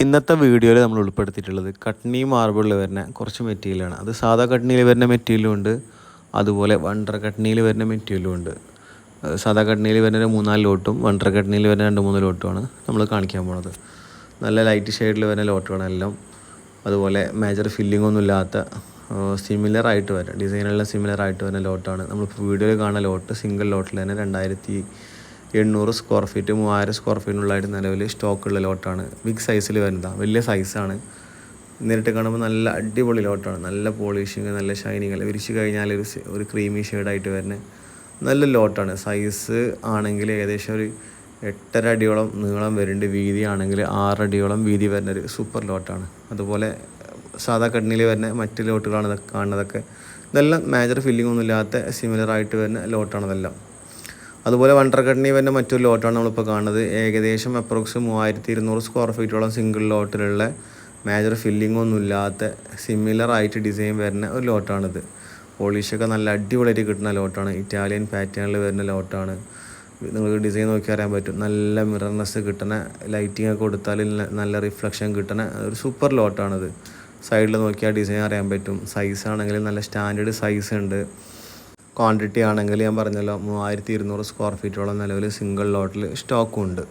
ഇന്നത്തെ വീഡിയോയിൽ നമ്മൾ ഉൾപ്പെടുത്തിയിട്ടുള്ളത് കട്നി മാർബിളിൽ വരുന്ന കുറച്ച് മെറ്റീരിയലാണ്. അത് സാധാ കട്നിയിൽ വരുന്ന മെറ്റീരിയലും ഉണ്ട്, അതുപോലെ വണ്ടർ കട്നിയിൽ വരുന്ന മെറ്റീരിയലും ഉണ്ട്. സാധാ കട്നിയിൽ വരുന്ന 3-4 ലോട്ടും വണ്ടർ കട്നിയിൽ വരുന്ന 2-3 ലോട്ടുമാണ് നമ്മൾ കാണിക്കാൻ പോകുന്നത്. നല്ല ലൈറ്റ് ഷെയ്ഡിൽ വരുന്ന ലോട്ടുകളാണ് എല്ലാം. അതുപോലെ മേജർ ഫില്ലിംഗ് ഒന്നും ഇല്ലാത്ത സിമിലറായിട്ട് വരുന്ന ഡിസൈനെല്ലാം സിമിലറായിട്ട് വരുന്ന ലോട്ടാണ് നമ്മളിപ്പോൾ വീഡിയോയിൽ കാണുന്ന ലോട്ട്. സിംഗിൾ ലോട്ടിൽ തന്നെ 2800 സ്ക്വയർ ഫീറ്റ് 3000 സ്ക്വയർ ഫീറ്റിനുള്ളതായിട്ട് നിലവിൽ സ്റ്റോക്കുള്ള ലോട്ടാണ്. ബിഗ് സൈസിൽ വരുന്നതാണ്, വലിയ സൈസാണ്. നേരിട്ട് കാണുമ്പോൾ നല്ല അടിപൊളി ലോട്ടാണ്. നല്ല പോളിഷിങ്, നല്ല ഷൈനിങ്, അല്ല വിരിച്ച് കഴിഞ്ഞാൽ ഒരു ക്രീമി ഷെയ്ഡായിട്ട് വരുന്ന നല്ല ലോട്ടാണ്. സൈസ് ആണെങ്കിൽ ഏകദേശം ഒരു 8.5 അടിയോളം നീളം വരുന്നുണ്ട്. വീതി ആണെങ്കിൽ 6 അടിയോളം വീതി വരുന്നൊരു സൂപ്പർ ലോട്ടാണ്. അതുപോലെ സാധാ കട്നിയിൽ വരുന്ന മറ്റ് ലോട്ടുകളാണ് ഇതൊക്കെ കാണുന്നതൊക്കെ. ഇതെല്ലാം മേജർ ഫില്ലിംഗ് ഒന്നും ഇല്ലാത്ത സിമിലറായിട്ട് വരുന്ന ലോട്ടാണ് ഇതെല്ലാം. അതുപോലെ വണ്ടർ കട്നി വരുന്ന മറ്റൊരു ലോട്ടാണ് നമ്മളിപ്പോൾ കാണുന്നത്. ഏകദേശം അപ്രോക്സ് 3200 സ്ക്വയർ ഫീറ്റോളം സിംഗിൾ ലോട്ടിലുള്ള മേജർ ഫില്ലിംഗ് ഒന്നും ഇല്ലാത്ത സിമിലറായിട്ട് ഡിസൈൻ വരുന്ന ഒരു ലോട്ടാണിത്. പോളിഷൊക്കെ നല്ല അടിപൊളിയായിട്ട് കിട്ടുന്ന ലോട്ടാണ്. ഇറ്റാലിയൻ പാറ്റേണിൽ വരുന്ന ലോട്ടാണ്. നിങ്ങൾക്ക് ഡിസൈൻ നോക്കി അറിയാൻ പറ്റും. നല്ല മിറർനെസ് കിട്ടുന്ന, ലൈറ്റിംഗ് ഒക്കെ കൊടുത്താൽ നല്ല റിഫ്ലക്ഷൻ കിട്ടുന്ന ഒരു സൂപ്പർ ലോട്ടാണിത്. സൈഡിൽ നോക്കിയാൽ ഡിസൈൻ അറിയാൻ പറ്റും. സൈസ് ആണെങ്കിൽ നല്ല സ്റ്റാൻഡേർഡ് സൈസ് ഉണ്ട്. ക്വാണ്ടിറ്റി ആണെങ്കിൽ ഞാൻ പറഞ്ഞല്ലോ 3200 സ്ക്വയർ ഫീറ്റോളം നിലവിൽ സിംഗിൾ ലോട്ടിൽ സ്റ്റോക്കും ഉണ്ട്.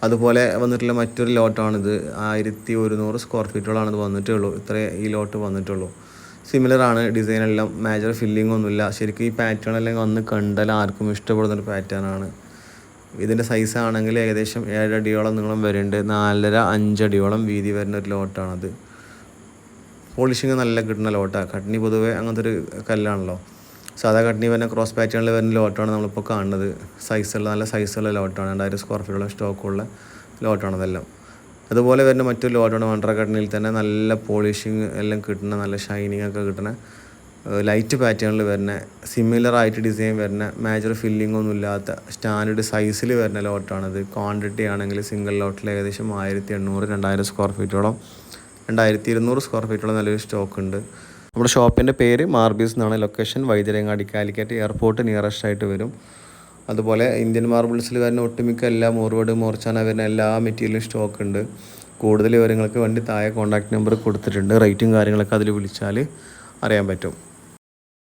അതുപോലെ വന്നിട്ടുള്ള മറ്റൊരു ലോട്ടാണിത്. 1100 സ്ക്വയർ ഫീറ്റോളാണ് ഇത് വന്നിട്ടുള്ളൂ. ഇത്രേ ഈ ലോട്ട് വന്നിട്ടുള്ളൂ. സിമിലറാണ് ഡിസൈനെല്ലാം. മേജർ ഫില്ലിംഗ് ഒന്നുമില്ല. ശരിക്കും ഈ പാറ്റേൺ എല്ലാം വന്ന് കണ്ടാൽ ആർക്കും ഇഷ്ടപ്പെടുന്നൊരു പാറ്റേണാണ്. ഇതിൻ്റെ സൈസ് ആണെങ്കിൽ ഏകദേശം 7 അടിയോളം നീളം വരുന്നുണ്ട്. 4.5-5 അടിയോളം വീതി വരുന്ന ഒരു ലോട്ടാണത്. പോളിഷിങ് നല്ല കിട്ടുന്ന ലോട്ടാണ്. കട്നി പൊതുവേ അങ്ങനത്തെ ഒരു കല്ലാണല്ലോ. സാധാ കട്നി വരുന്ന ക്രോസ് പാറ്റേണിൽ വരുന്ന ലോട്ടാണ് നമ്മളിപ്പോൾ കാണുന്നത്. നല്ല സൈസുള്ള ലോട്ടാണ്. 2000 സ്ക്വയർ ഫീറ്റുള്ള സ്റ്റോക്കുള്ള ലോട്ടാണ് അതെല്ലാം. അതുപോലെ വരുന്ന മറ്റൊരു ലോട്ടാണ് വണ്ടർ കട്നിയിൽ തന്നെ നല്ല പോളിഷിങ് എല്ലാം കിട്ടുന്ന, നല്ല ഷൈനിങ് ഒക്കെ കിട്ടുന്ന, ലൈറ്റ് പാറ്റേണിൽ വരുന്ന, സിമിലറായിട്ട് ഡിസൈൻ വരുന്ന, മേജർ ഫില്ലിംഗ് ഒന്നും ഇല്ലാത്ത സ്റ്റാൻഡേർഡ് സൈസിൽ വരുന്ന ലോട്ടാണിത്. ക്വാണ്ടിറ്റി ആണെങ്കിൽ സിംഗിൾ ലോട്ടിൽ ഏകദേശം 1800-2000 സ്ക്വയർ ഫീറ്റോളം 2200 സ്ക്വയർ ഫീറ്റോളം നല്ലൊരു സ്റ്റോക്ക് ഉണ്ട്. നമ്മുടെ ഷോപ്പിൻ്റെ പേര് മാർബിൾസ് എന്നാണ്. Location Vaidyarangadi, Calicut airport nearest ആയിട്ട് വരും. അതുപോലെ ഇന്ത്യൻ മാർബിൾസിൽ വരുന്ന ഒട്ടുമിക്ക എല്ലാ മോർവേഡ്, മോർച്ചാന വരുന്ന എല്ലാ മെറ്റീരിയലും സ്റ്റോക്ക് ഉണ്ട്. കൂടുതൽ വിവരങ്ങൾക്ക് വേണ്ടി താഴെ കോൺടാക്റ്റ് നമ്പർ കൊടുത്തിട്ടുണ്ട്. റേറ്റും കാര്യങ്ങളൊക്കെ അതിൽ വിളിച്ചാൽ അറിയാൻ പറ്റും.